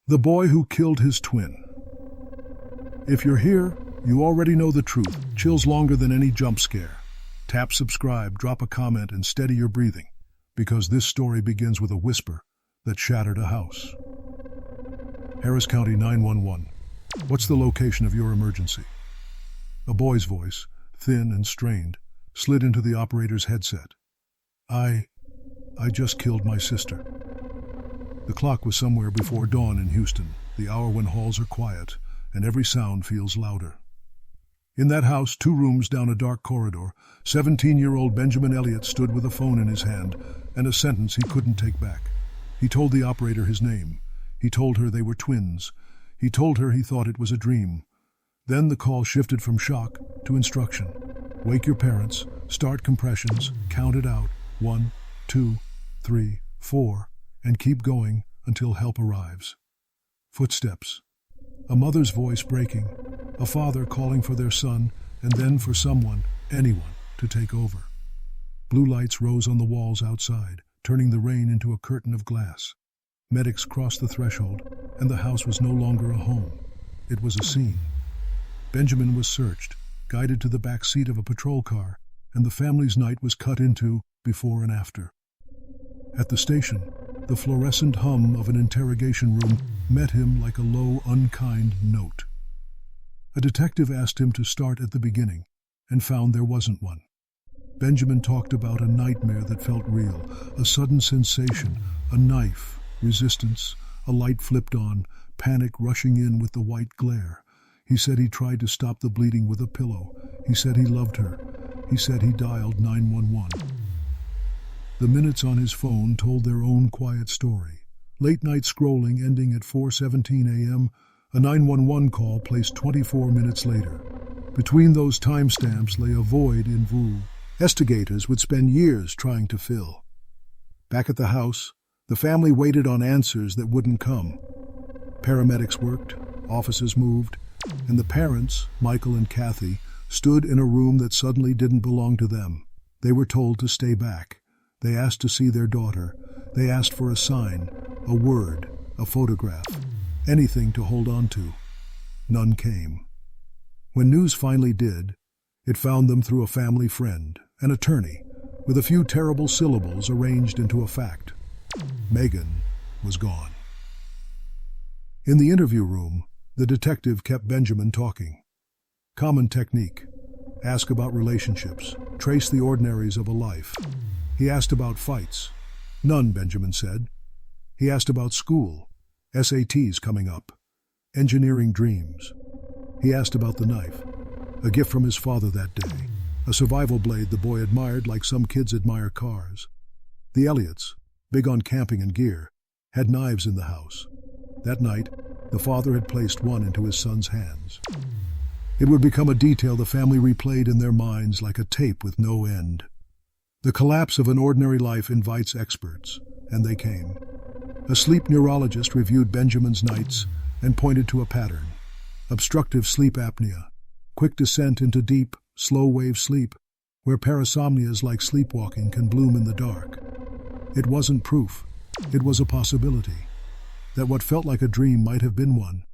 The boy who killed his twin. If you're here, you already know the truth. Chills longer than any jump scare. Tap subscribe, drop a comment, and steady your breathing, because this story begins with a whisper that shattered a house. Harris County 911. What's the location of your emergency? A boy's voice, thin and strained, slid into the operator's headset. I just killed my sister. The clock was somewhere before dawn in Houston, the hour when halls are quiet and every sound feels louder. In that house, 2 rooms down a dark corridor, 17-year-old Benjamin Elliott stood with a phone in his hand and a sentence he couldn't take back. He told the operator his name. He told her they were twins. He told her he thought it was a dream. Then the call shifted from shock to instruction. Wake your parents, start compressions, count it out, 1, 2, 3, 4, and keep going until help arrives. Footsteps. A mother's voice breaking, a father calling for their son, and then for someone, anyone, to take over. Blue lights rose on the walls outside, turning the rain into a curtain of glass. Medics crossed the threshold, and the house was no longer a home. It was a scene. Benjamin was searched, guided to the back seat of a patrol car, and the family's night was cut into before and after. At the station, the fluorescent hum of an interrogation room met him like a low, unkind note. A detective asked him to start at the beginning, and found there wasn't one. Benjamin talked about a nightmare that felt real, a sudden sensation, a knife, resistance, a light flipped on, panic rushing in with the white glare. He said he tried to stop the bleeding with a pillow. He said he loved her. He said he dialed 911. The minutes on his phone told their own quiet story. Late-night scrolling ending at 4:17 a.m., a 911 call placed 24 minutes later. Between those timestamps lay a void in VU. Investigators would spend years trying to fill. Back at the house, the family waited on answers that wouldn't come. Paramedics worked, offices moved, and the parents, Michael and Kathy, stood in a room that suddenly didn't belong to them. They were told to stay back. They asked to see their daughter. They asked for a sign, a word, a photograph, anything to hold on to. None came. When news finally did, it found them through a family friend, an attorney, with a few terrible syllables arranged into a fact. Megan was gone. In the interview room, the detective kept Benjamin talking. Common technique. Ask about relationships. Trace the ordinaries of a life. He asked about fights. None, Benjamin said. He asked about school. SATs coming up. Engineering dreams. He asked about the knife. A gift from his father that day. A survival blade the boy admired like some kids admire cars. The Elliots, big on camping and gear, had knives in the house. That night, the father had placed one into his son's hands. It would become a detail the family replayed in their minds like a tape with no end. The collapse of an ordinary life invites experts, and they came. A sleep neurologist reviewed Benjamin's nights and pointed to a pattern. Obstructive sleep apnea, quick descent into deep, slow-wave sleep, where parasomnias like sleepwalking can bloom in the dark. It wasn't proof, it was a possibility. That what felt like a dream might have been one.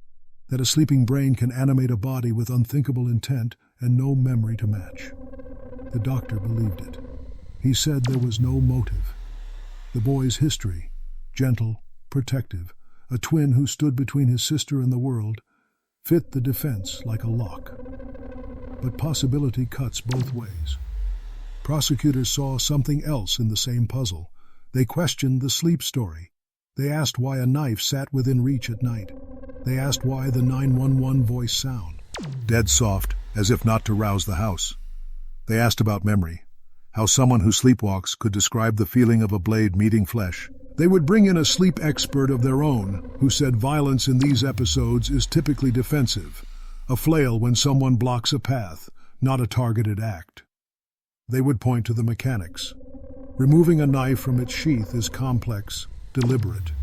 That a sleeping brain can animate a body with unthinkable intent and no memory to match. The doctor believed it. He said there was no motive. The boy's history, gentle, protective, a twin who stood between his sister and the world, fit the defense like a lock. But possibility cuts both ways. Prosecutors saw something else in the same puzzle. They questioned the sleep story. They asked why a knife sat within reach at night. They asked why the 911 voice sound, dead soft, as if not to rouse the house. They asked about memory, how someone who sleepwalks could describe the feeling of a blade meeting flesh. They would bring in a sleep expert of their own who said violence in these episodes is typically defensive, a flail when someone blocks a path, not a targeted act. They would point to the mechanics. Removing a knife from its sheath is complex, deliberate.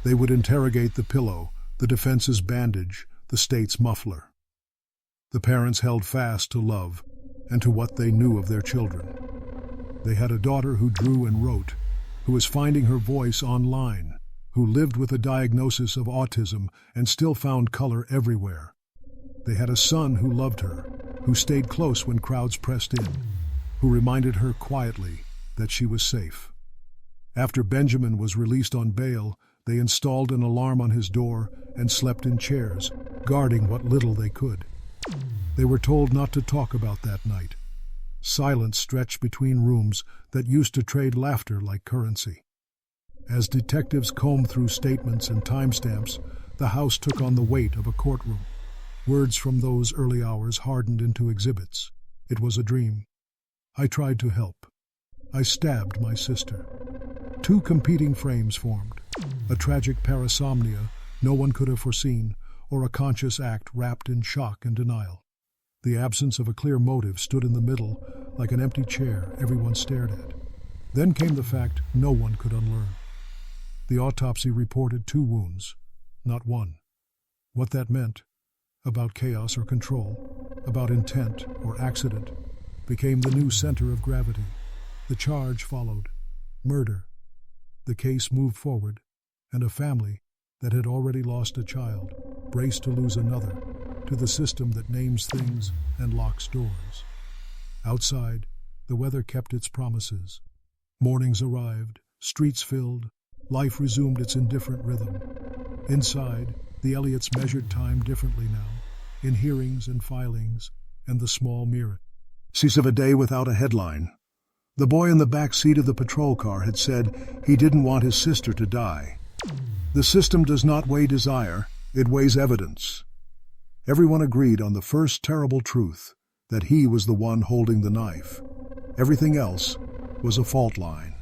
They would interrogate the pillow, the defense's bandage, the state's muffler. The parents held fast to love and to what they knew of their children. They had a daughter who drew and wrote, who was finding her voice online, who lived with a diagnosis of autism and still found color everywhere. They had a son who loved her, who stayed close when crowds pressed in, who reminded her quietly that she was safe. After Benjamin was released on bail, they installed an alarm on his door and slept in chairs, guarding what little they could. They were told not to talk about that night. Silence stretched between rooms that used to trade laughter like currency. As detectives combed through statements and timestamps, the house took on the weight of a courtroom. Words from those early hours hardened into exhibits. It was a dream. I tried to help. I stabbed my sister. Two competing frames formed. A tragic parasomnia no one could have foreseen, or a conscious act wrapped in shock and denial. The absence of a clear motive stood in the middle, like an empty chair everyone stared at. Then came the fact no one could unlearn. The autopsy reported 2 wounds, not 1. What that meant, about chaos or control, about intent or accident, became the new center of gravity. The charge followed. Murder. The case moved forward, and a family that had already lost a child braced to lose another to the system that names things and locks doors. Outside, the weather kept its promises. Mornings arrived, streets filled, life resumed its indifferent rhythm. Inside, the Elliots measured time differently now, in hearings and filings, and the small mirror. Cease of a day without a headline. The boy in the back seat of the patrol car had said he didn't want his sister to die. The system does not weigh desire, it weighs evidence. Everyone agreed on the first terrible truth, that he was the one holding the knife. Everything else was a fault line.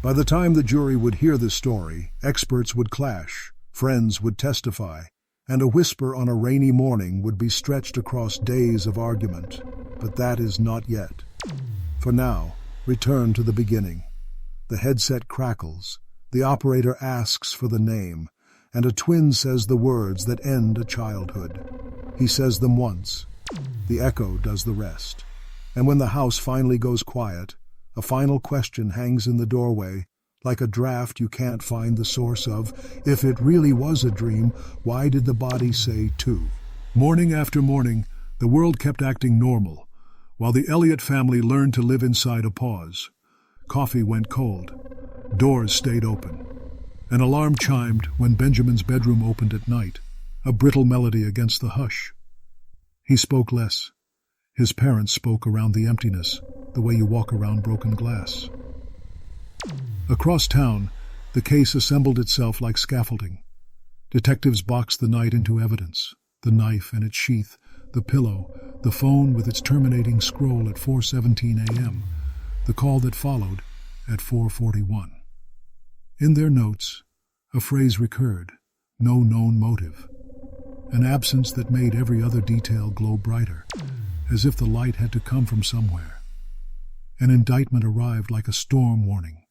By the time the jury would hear the story, experts would clash, friends would testify, and a whisper on a rainy morning would be stretched across days of argument. But that is not yet. For now, return to the beginning. The headset crackles, the operator asks for the name, and a twin says the words that end a childhood. He says them once. The echo does the rest. And when the house finally goes quiet, a final question hangs in the doorway, like a draft you can't find the source of. If it really was a dream, why did the body say 2? Morning after morning, the world kept acting normal, while the Elliott family learned to live inside a pause. Coffee went cold. Doors stayed open. An alarm chimed when Benjamin's bedroom opened at night, a brittle melody against the hush. He spoke less. His parents spoke around the emptiness, the way you walk around broken glass. Across town, the case assembled itself like scaffolding. Detectives boxed the night into evidence, the knife and its sheath, the pillow, the phone with its terminating scroll at 4:17 a.m., the call that followed at 4:41. In their notes, a phrase recurred, no known motive, an absence that made every other detail glow brighter, as if the light had to come from somewhere. An indictment arrived like a storm warning.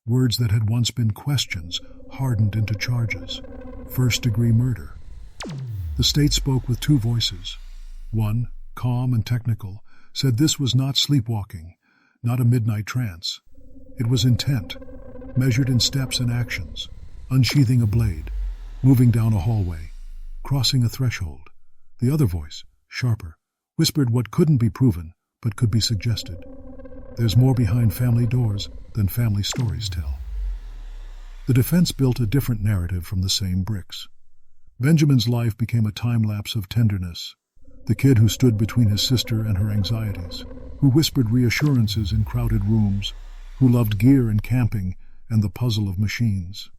Words that had once been questions hardened into charges. First-degree murder. The state spoke with 2 voices. One, calm and technical, said this was not sleepwalking, not a midnight trance. It was intent, measured in steps and actions, unsheathing a blade, moving down a hallway, crossing a threshold. The other voice, sharper, whispered what couldn't be proven, but could be suggested. There's more behind family doors than family stories tell. The defense built a different narrative from the same bricks. Benjamin's life became a time-lapse of tenderness, the kid who stood between his sister and her anxieties, who whispered reassurances in crowded rooms, who loved gear and camping and the puzzle of machines.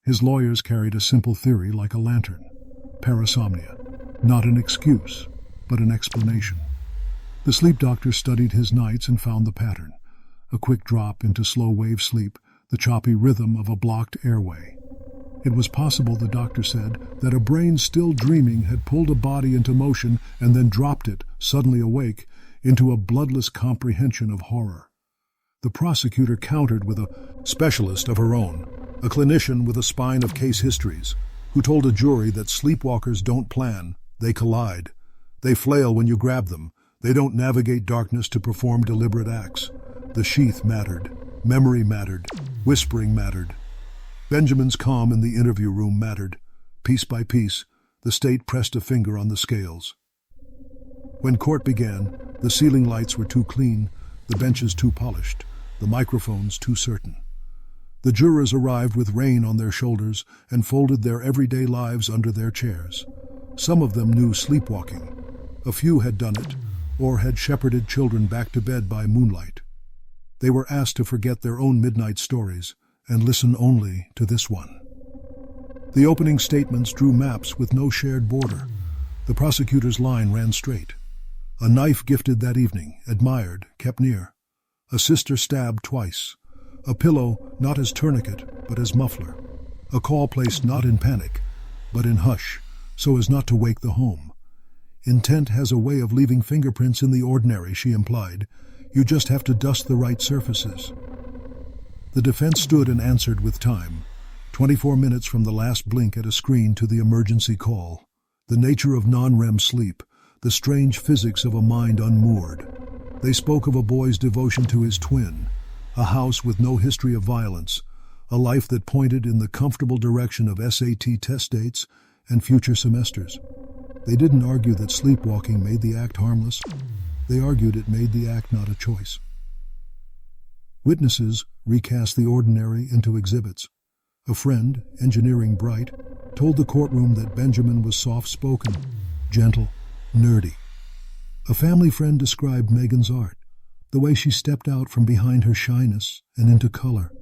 His lawyers carried a simple theory like a lantern: parasomnia, not an excuse, but an explanation. The sleep doctor studied his nights and found the pattern: a quick drop into slow-wave sleep, the choppy rhythm of a blocked airway. It was possible, the doctor said, that a brain still dreaming had pulled a body into motion and then dropped it, suddenly awake, into a bloodless comprehension of horror. The prosecutor countered with a specialist of her own, a clinician with a spine of case histories, who told a jury that sleepwalkers don't plan, they collide. They flail when you grab them. They don't navigate darkness to perform deliberate acts. The sheath mattered. Memory mattered. Whispering mattered. Benjamin's calm in the interview room mattered. Piece by piece, the state pressed a finger on the scales. When court began, the ceiling lights were too clean, the benches too polished, the microphones too certain. The jurors arrived with rain on their shoulders and folded their everyday lives under their chairs. Some of them knew sleepwalking. A few had done it, or had shepherded children back to bed by moonlight. They were asked to forget their own midnight stories and listen only to this one. The opening statements drew maps with no shared border. The prosecutor's line ran straight. A knife gifted that evening, admired, kept near. A sister stabbed twice. A pillow not as tourniquet, but as muffler. A call placed not in panic, but in hush, so as not to wake the home. Intent has a way of leaving fingerprints in the ordinary, she implied. You just have to dust the right surfaces. The defense stood and answered with time. 24 minutes from the last blink at a screen to the emergency call. The nature of non-REM sleep, the strange physics of a mind unmoored. They spoke of a boy's devotion to his twin, a house with no history of violence, a life that pointed in the comfortable direction of SAT test dates and future semesters. They didn't argue that sleepwalking made the act harmless. They argued it made the act not a choice. Witnesses recast the ordinary into exhibits. A friend, engineering bright, told the courtroom that Benjamin was soft-spoken, gentle, nerdy. A family friend described Megan's art, the way she stepped out from behind her shyness and into color.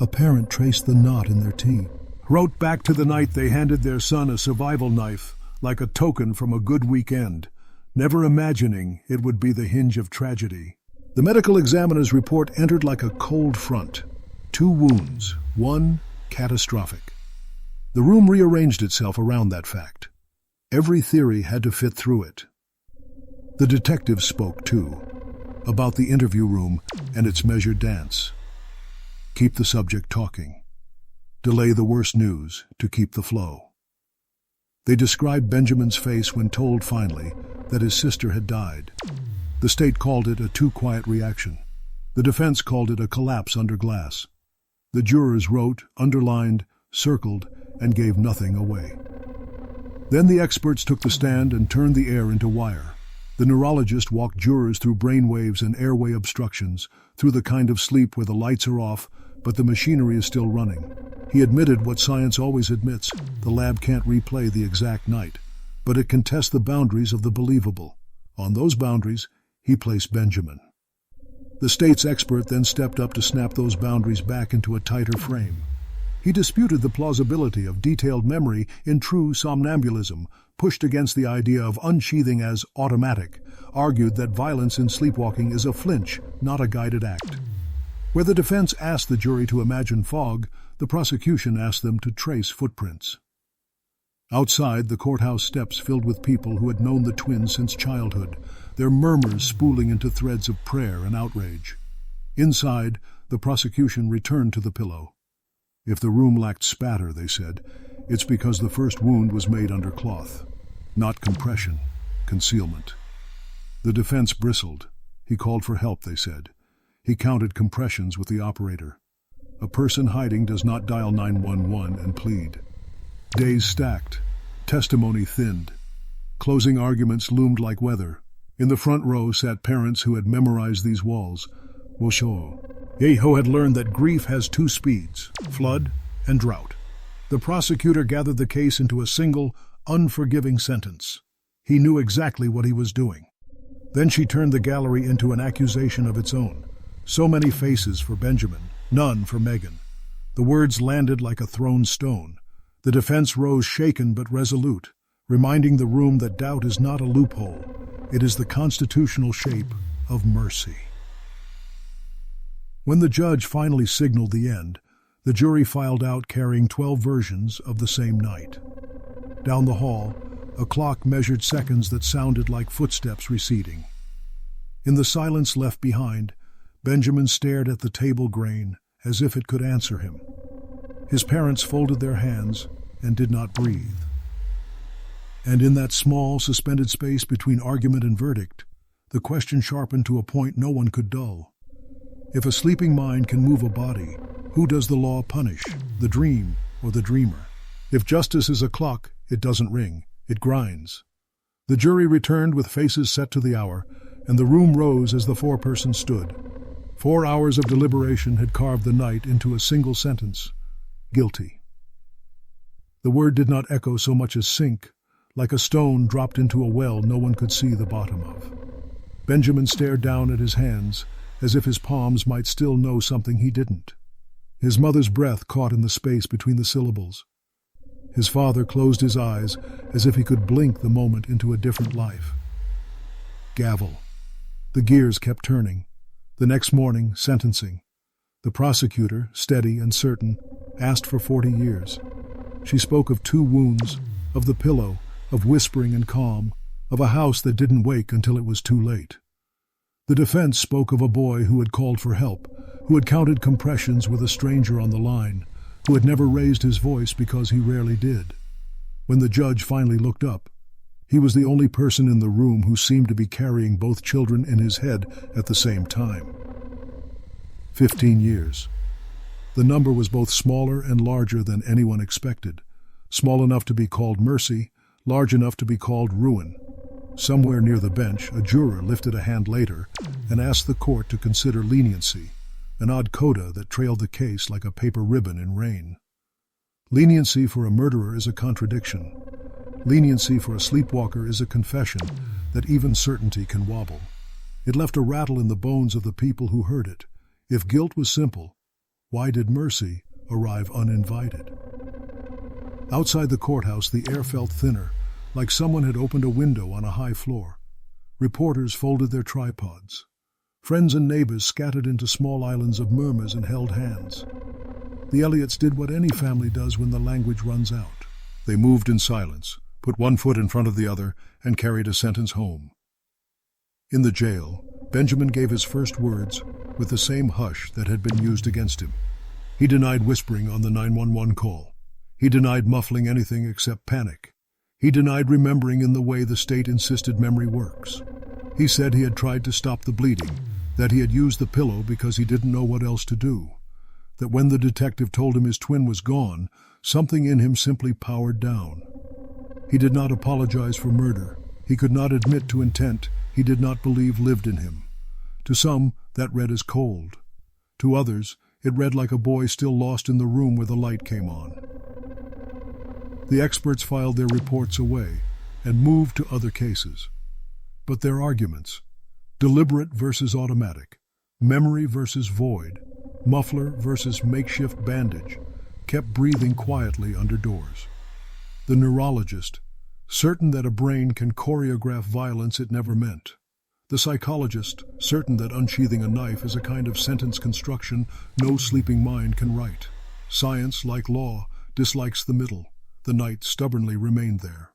A parent traced the knot in their tea. Wrote back to the night they handed their son a survival knife, like a token from a good weekend, never imagining it would be the hinge of tragedy. The medical examiner's report entered like a cold front. 2 wounds, 1 catastrophic. The room rearranged itself around that fact. Every theory had to fit through it. The detective spoke, too, about the interview room and its measured dance. Keep the subject talking. Delay the worst news to keep the flow. They described Benjamin's face when told finally that his sister had died. The state called it a too quiet reaction. The defense called it a collapse under glass. The jurors wrote, underlined, circled, and gave nothing away. Then the experts took the stand and turned the air into wire. The neurologist walked jurors through brain waves and airway obstructions, through the kind of sleep where the lights are off, but the machinery is still running. He admitted what science always admits: the lab can't replay the exact night, but it can test the boundaries of the believable. On those boundaries, he placed Benjamin. The state's expert then stepped up to snap those boundaries back into a tighter frame. He disputed the plausibility of detailed memory in true somnambulism, pushed against the idea of unsheathing as automatic, argued that violence in sleepwalking is a flinch, not a guided act. Where the defense asked the jury to imagine fog, the prosecution asked them to trace footprints. Outside, the courthouse steps filled with people who had known the twins since childhood, their murmurs spooling into threads of prayer and outrage. Inside, the prosecution returned to the pillow. If the room lacked spatter, they said, it's because the first wound was made under cloth, not compression, concealment. The defense bristled. He called for help, they said. He counted compressions with the operator. A person hiding does not dial 911 and plead. Days stacked. Testimony thinned. Closing arguments loomed like weather. In the front row sat parents who had memorized these walls. Wosho. Yeho had learned that grief has 2 speeds, flood and drought. The prosecutor gathered the case into a single, unforgiving sentence. He knew exactly what he was doing. Then she turned the gallery into an accusation of its own. So many faces for Benjamin, none for Megan. The words landed like a thrown stone. The defense rose shaken but resolute, reminding the room that doubt is not a loophole. It is the constitutional shape of mercy. When the judge finally signaled the end, the jury filed out carrying 12 versions of the same night. Down the hall, a clock measured seconds that sounded like footsteps receding. In the silence left behind, Benjamin stared at the table grain as if it could answer him. His parents folded their hands and did not breathe. And in that small, suspended space between argument and verdict, the question sharpened to a point no one could dull. If a sleeping mind can move a body, Who does the law punish, the dream or the dreamer? If justice is a clock, it doesn't ring, it grinds. The jury returned with faces set to the hour, and the room rose as the foreperson stood. 4 hours of deliberation had carved the night into a single sentence: guilty. The word did not echo so much as sink, like a stone dropped into a well no one could see the bottom of. Benjamin stared down at his hands, as if his palms might still know something he didn't. His mother's breath caught in the space between the syllables. His father closed his eyes, as if he could blink the moment into a different life. Gavel. The gears kept turning. The next morning, sentencing. The prosecutor, steady and certain, asked for 40 years. She spoke of 2 wounds, of the pillow, of whispering and calm, of a house that didn't wake until it was too late. The defense spoke of a boy who had called for help, who had counted compressions with a stranger on the line, who had never raised his voice because he rarely did. When the judge finally looked up, he was the only person in the room who seemed to be carrying both children in his head at the same time. 15 years. The number was both smaller and larger than anyone expected, small enough to be called mercy, large enough to be called ruin. Somewhere near the bench, a juror lifted a hand later and asked the court to consider leniency, an odd coda that trailed the case like a paper ribbon in rain. Leniency for a murderer is a contradiction. Leniency for a sleepwalker is a confession that even certainty can wobble. It left a rattle in the bones of the people who heard it. If guilt was simple, why did mercy arrive uninvited? Outside the courthouse, the air felt thinner, like someone had opened a window on a high floor. Reporters folded their tripods. Friends and neighbors scattered into small islands of murmurs and held hands. The Elliots did what any family does when the language runs out. They moved in silence, put one foot in front of the other, and carried a sentence home. In the jail, Benjamin gave his first words with the same hush that had been used against him. He denied whispering on the 911 call. He denied muffling anything except panic. He denied remembering in the way the state insisted memory works. He said he had tried to stop the bleeding, that he had used the pillow because he didn't know what else to do, that when the detective told him his twin was gone, something in him simply powered down. He did not apologize for murder. He could not admit to intent he did not believe lived in him. To some, that read as cold. To others, it read like a boy still lost in the room where the light came on. The experts filed their reports away and moved to other cases. But their arguments, deliberate versus automatic, memory versus void, muffler versus makeshift bandage, kept breathing quietly under doors. The neurologist, certain that a brain can choreograph violence it never meant. The psychologist, certain that unsheathing a knife is a kind of sentence construction no sleeping mind can write. Science, like law, dislikes the middle. The night stubbornly remained there.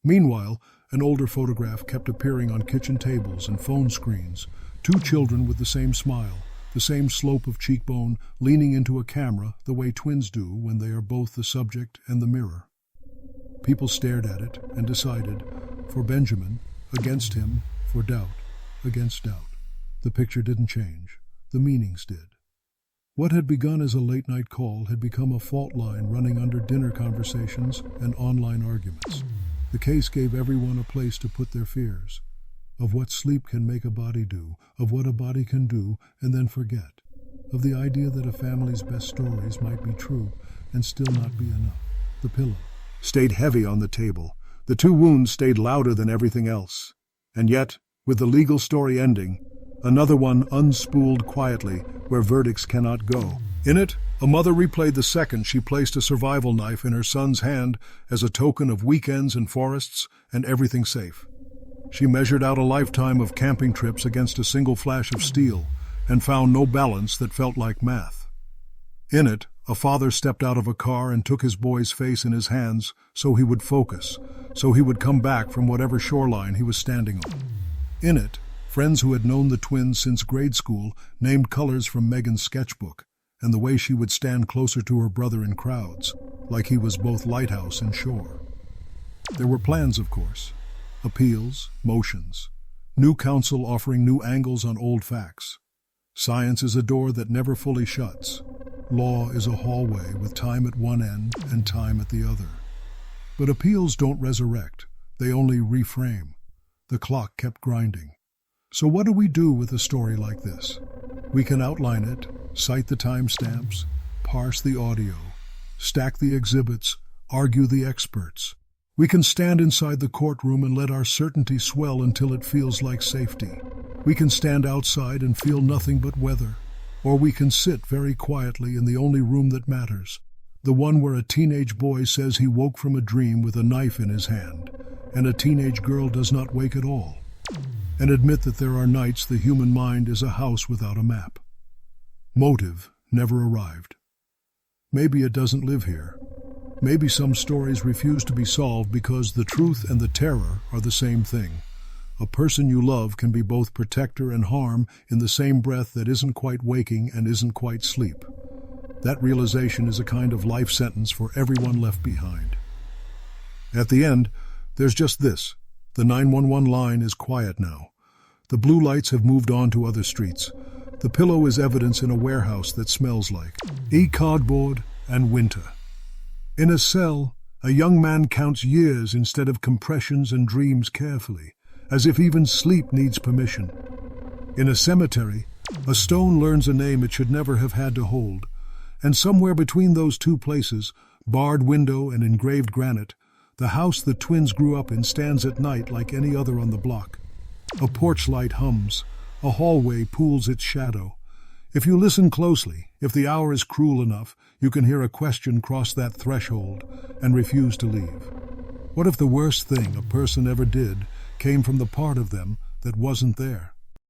Meanwhile, an older photograph kept appearing on kitchen tables and phone screens, 2 children with the same smile, the same slope of cheekbone, leaning into a camera the way twins do when they are both the subject and the mirror. People stared at it and decided, for Benjamin, against him, for doubt, against doubt. The picture didn't change. The meanings did. What had begun as a late-night call had become a fault line running under dinner conversations and online arguments. The case gave everyone a place to put their fears, of what sleep can make a body do, of what a body can do and then forget, of the idea that a family's best stories might be true and still not be enough. The pillow stayed heavy on the table. The 2 wounds stayed louder than everything else. And yet, with the legal story ending, another one unspooled quietly where verdicts cannot go. In it, a mother replayed the second she placed a survival knife in her son's hand as a token of weekends in forests and everything safe. She measured out a lifetime of camping trips against a single flash of steel and found no balance that felt like math. In it, a father stepped out of a car and took his boy's face in his hands so he would focus, so he would come back from whatever shoreline he was standing on. In it, friends who had known the twins since grade school named colors from Megan's sketchbook and the way she would stand closer to her brother in crowds, like he was both lighthouse and shore. There were plans, of course. Appeals, motions. New counsel offering new angles on old facts. Science is a door that never fully shuts. Law is a hallway with time at one end and time at the other. But appeals don't resurrect, they only reframe. The clock kept grinding. So what do we do with a story like this? We can outline it, cite the timestamps, parse the audio, stack the exhibits, argue the experts. We can stand inside the courtroom and let our certainty swell until it feels like safety. We can stand outside and feel nothing but weather. Or we can sit very quietly in the only room that matters, the one where a teenage boy says he woke from a dream with a knife in his hand, and a teenage girl does not wake at all, and admit that there are nights the human mind is a house without a map. Motive never arrived. Maybe it doesn't live here. Maybe some stories refuse to be solved because the truth and the terror are the same thing. A person you love can be both protector and harm in the same breath that isn't quite waking and isn't quite sleep. That realization is a kind of life sentence for everyone left behind. At the end, there's just this. The 911 line is quiet now. The blue lights have moved on to other streets. The pillow is evidence in a warehouse that smells like cardboard and winter. In a cell, a young man counts years instead of compressions and dreams carefully, as if even sleep needs permission. In a cemetery, a stone learns a name it should never have had to hold, and somewhere between those two places, barred window and engraved granite, the house the twins grew up in stands at night like any other on the block. A porch light hums, a hallway pools its shadow. If you listen closely, if the hour is cruel enough, you can hear a question cross that threshold and refuse to leave. What if the worst thing a person ever did came from the part of them that wasn't there?